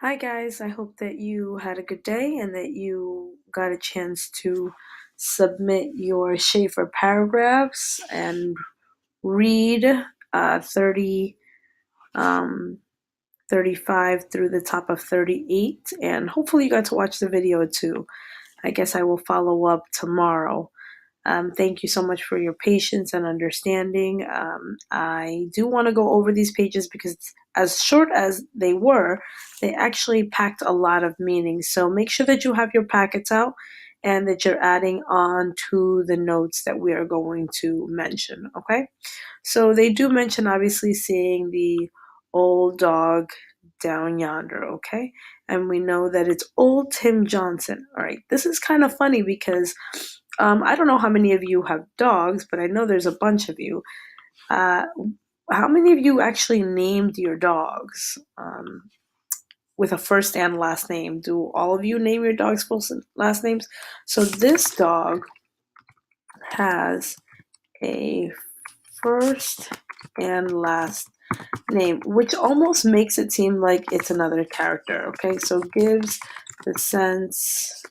Hi, guys. I hope that you had a good day and that you got a chance to submit your Schaefer paragraphs and read 30, um, 35 through the top of 38. And hopefully, you got to watch the video too. I guess I will follow up tomorrow. Thank you so much for your patience and understanding. I do want to go over these pages because, as short as they were, they actually packed a lot of meaning. So make sure that you have your packets out and that you're adding on to the notes that we are going to mention. Okay. So they do mention obviously seeing the old dog down yonder. Okay. And we know that it's old Tim Johnson. All right. This is kind of funny because I don't know how many of you have dogs, but I know there's a bunch of you. Uh, how many of you actually named your dogs with a first and last name? Do all of you name your dogs first and last names? So this dog has a first and last name, which almost makes it seem like it's another character. Okay, so gives the sense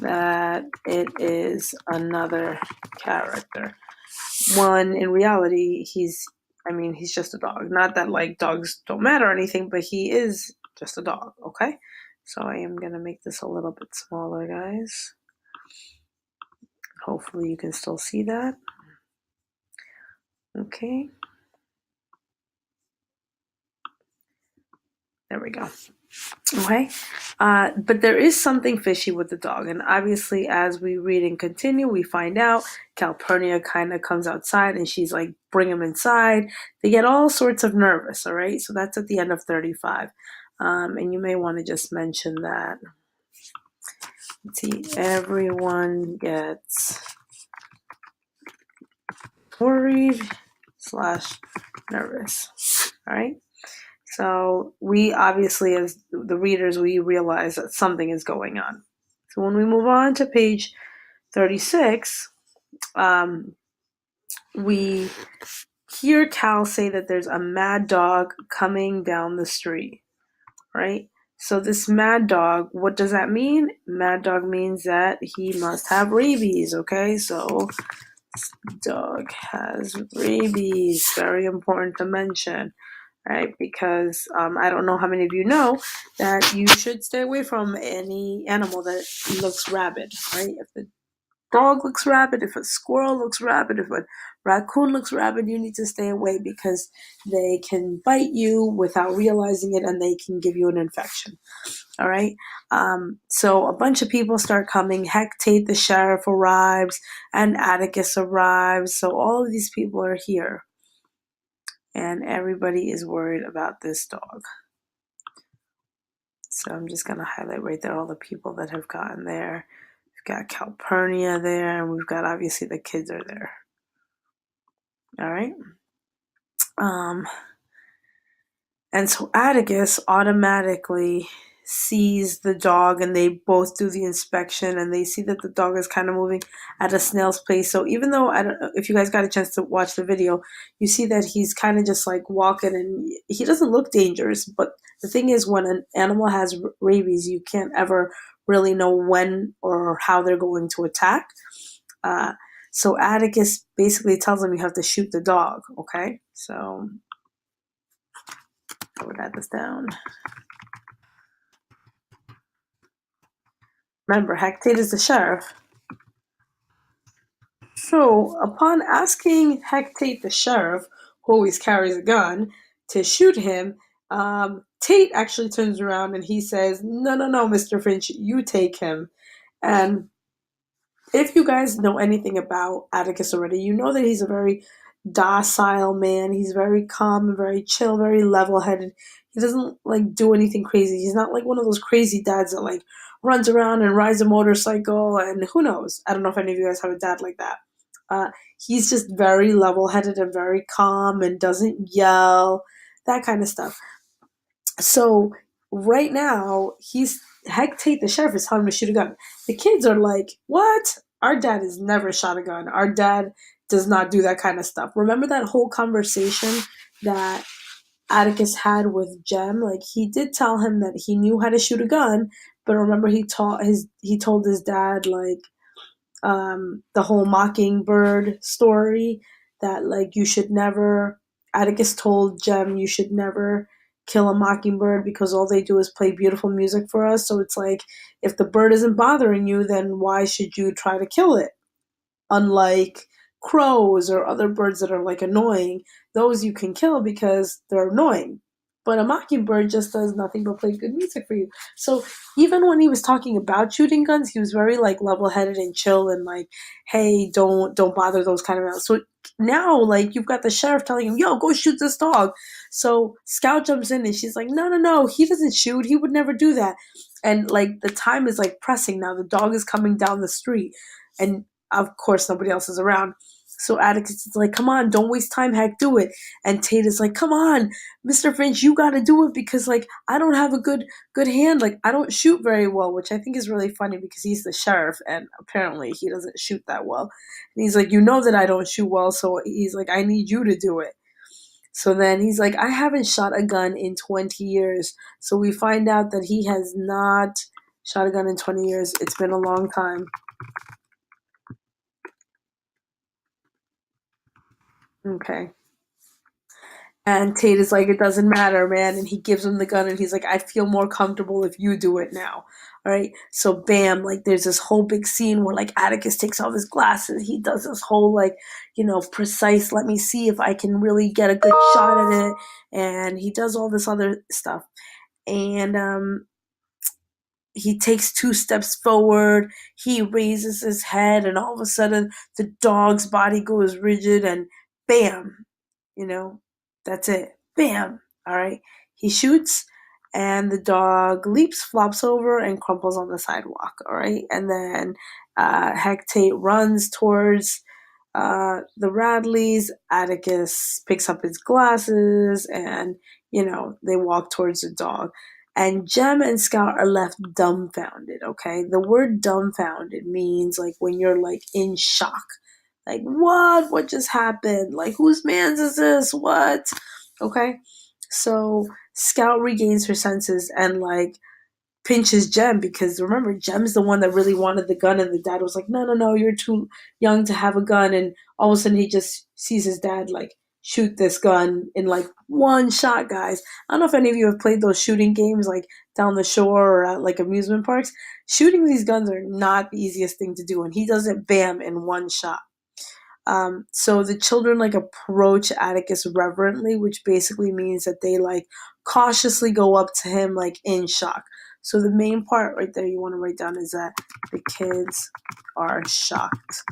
that it is another character. When in reality, he's just a dog. Not that like dogs don't matter or anything, but he is just a dog, okay? So I am gonna make this a little bit smaller, guys. Hopefully you can still see that. Okay. There we go. Okay. But there is something fishy with the dog. And obviously, as we read and continue, we find out Calpurnia kind of comes outside and she's like, bring him inside. They get all sorts of nervous. All right. So that's at the end of 35. And you may want to just mention that. Let's see. Everyone gets worried / nervous. All right. So we obviously, as the readers, we realize that something is going on. So when we move on to page 36, we hear Cal say that there's a mad dog coming down the street, right? So this mad dog, what does that mean? Mad dog means that he must have rabies, okay? So dog has rabies, very important to mention. Right, because I don't know how many of you know that you should stay away from any animal that looks rabid, right? If a dog looks rabid, if a squirrel looks rabid, if a raccoon looks rabid, you need to stay away because they can bite you without realizing it and they can give you an infection. All right. So a bunch of people start coming. Hecate, the sheriff, arrives, and Atticus arrives. So all of these people are here and everybody is worried about this dog. So I'm just going to highlight right there all the people that have gotten there. We've got Calpurnia there, and we've got obviously the kids are there. All right. And so Atticus automatically sees the dog, and they both do the inspection, and they see that the dog is kind of moving at a snail's pace. So even though I don't know if you guys got a chance to watch the video, you see that he's kind of just like walking, and he doesn't look dangerous. But the thing is, when an animal has rabies, you can't ever really know when or how they're going to attack. So Atticus basically tells him you have to shoot the dog. Okay, so I would add this down. Remember, Hecate is the sheriff. So, upon asking Hecate the sheriff, who always carries a gun, to shoot him, Tate actually turns around and he says, no, Mr. Finch, you take him. And if you guys know anything about Atticus already, you know that he's a very docile man. He's very calm and very chill, very level-headed. He doesn't like do anything crazy. He's not like one of those crazy dads that like runs around and rides a motorcycle and who knows. I don't know if any of you guys have a dad like that. He's just very level-headed and very calm and doesn't yell, that kind of stuff. So right now, Hecate the sheriff is telling him to shoot a gun. The kids are like, "What? Our dad has never shot a gun. Our dad does not do that kind of stuff." Remember that whole conversation that Atticus had with Jem. Like he did tell him that he knew how to shoot a gun, but remember he told his dad like the whole mockingbird story that like you should never. Atticus told Jem you should never kill a mockingbird because all they do is play beautiful music for us. So it's like if the bird isn't bothering you, then why should you try to kill it? Unlike crows or other birds that are like annoying, those you can kill because they're annoying. But a mockingbird just does nothing but play good music for you. So even when he was talking about shooting guns, he was very like level headed and chill and like, hey, don't bother those kind of animals. So now like you've got the sheriff telling him, yo, go shoot this dog. So Scout jumps in and she's like, no, he doesn't shoot. He would never do that. And like the time is like pressing now. The dog is coming down the street. And of course, nobody else is around. So Atticus is like, come on, don't waste time, heck, do it. And Tate is like, come on, Mr. Finch, you gotta do it because like I don't have a good hand. Like I don't shoot very well, which I think is really funny because he's the sheriff and apparently he doesn't shoot that well. And he's like, you know that I don't shoot well, so he's like, I need you to do it. So then he's like, I haven't shot a gun in 20 years. So we find out that he has not shot a gun in 20 years. It's been a long time. Okay. And Tate is like, it doesn't matter, man. And he gives him the gun and he's like, I'd feel more comfortable if you do it now. All right. So, bam, like there's this whole big scene where like Atticus takes off his glasses. He does this whole like, precise, let me see if I can really get a good shot at it. And he does all this other stuff. And he takes 2 steps forward. He raises his head, and all of a sudden, the dog's body goes rigid, and bam, you know, that's it. Bam. All right. He shoots, and the dog leaps, flops over, and crumples on the sidewalk. All right. And then Hecate runs towards the Radleys. Atticus picks up his glasses, and, they walk towards the dog. And Jem and Scout are left dumbfounded, okay? The word dumbfounded means like when you're like in shock. Like, what? What just happened? Like, whose man's is this? What? Okay. So Scout regains her senses and like pinches Jem because remember, Jem's the one that really wanted the gun, and the dad was like, no, you're too young to have a gun. And all of a sudden, he just sees his dad like shoot this gun in like one shot, guys. I don't know if any of you have played those shooting games like down the shore or at like amusement parks. Shooting these guns are not the easiest thing to do, and he does it bam in one shot. So the children like approach Atticus reverently, which basically means that they like cautiously go up to him like in shock. So the main part right there you want to write down is that the kids are shocked.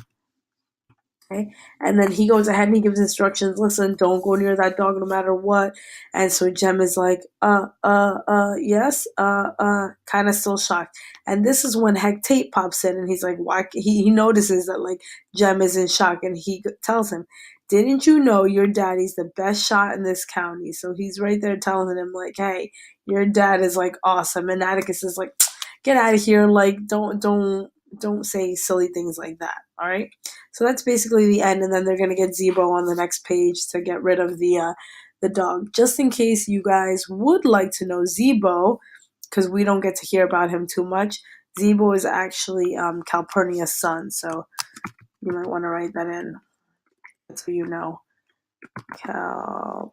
Okay. And then he goes ahead and he gives instructions. Listen, don't go near that dog no matter what. And so Jem is like, yes, kind of still shocked. And this is when Hecate pops in and he's like, why? He notices that like Jem is in shock and he tells him, didn't you know your daddy's the best shot in this county? So he's right there telling him like, hey, your dad is like awesome. And Atticus is like, get out of here. Like, don't say silly things like that. All right. So that's basically the end, and then they're gonna get Zebo on the next page to get rid of the dog. Just in case you guys would like to know Zebo, because we don't get to hear about him too much. Zebo is actually Calpurnia's son, so you might want to write that in. That's who you know. Calpurnia's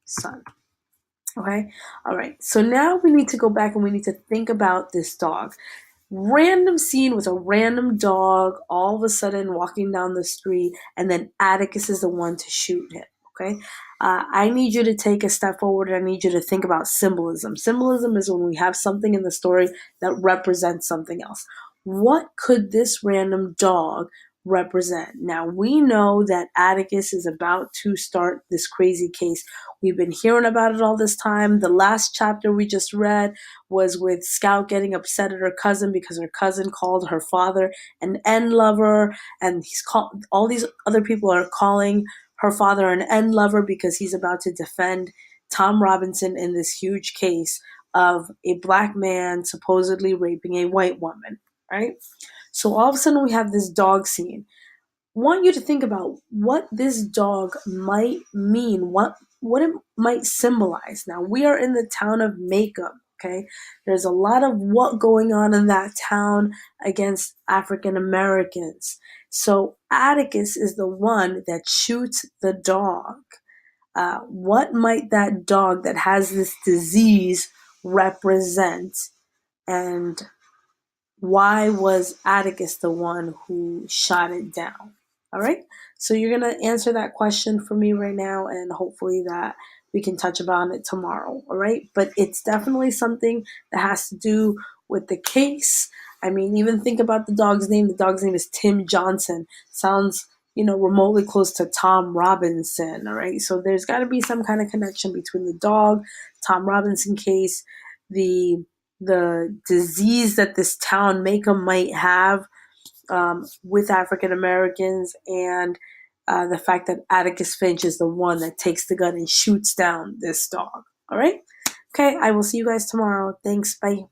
son. Okay? Alright, so now we need to go back and we need to think about this dog. Random scene with a random dog all of a sudden walking down the street, and then Atticus is the one to shoot him. Okay? I need you to take a step forward. I need you to think about symbolism. Symbolism is when we have something in the story that represents something else. What could this random dog represent? Now, we know that Atticus is about to start this crazy case. We've been hearing about it all this time. The last chapter we just read was with Scout getting upset at her cousin because her cousin called her father an end lover, and all these other people are calling her father an end lover because he's about to defend Tom Robinson in this huge case of a black man supposedly raping a white woman, right? So all of a sudden we have this dog scene. want you to think about what this dog might mean, what it might symbolize. Now, we are in the town of Macomb, okay? There's a lot of what going on in that town against African Americans. So Atticus is the one that shoots the dog. What might that dog that has this disease represent? And why was Atticus the one who shot it down? All right. So you're going to answer that question for me right now, and hopefully that we can touch upon it tomorrow. All right. But it's definitely something that has to do with the case. I mean, even think about the dog's name. The dog's name is Tim Johnson. Sounds, remotely close to Tom Robinson. All right. So there's got to be some kind of connection between the dog, Tom Robinson case, the disease that this town Macomb might have with African Americans, and the fact that Atticus Finch is the one that takes the gun and shoots down this dog. All right? Okay, I will see you guys tomorrow. Thanks. Bye.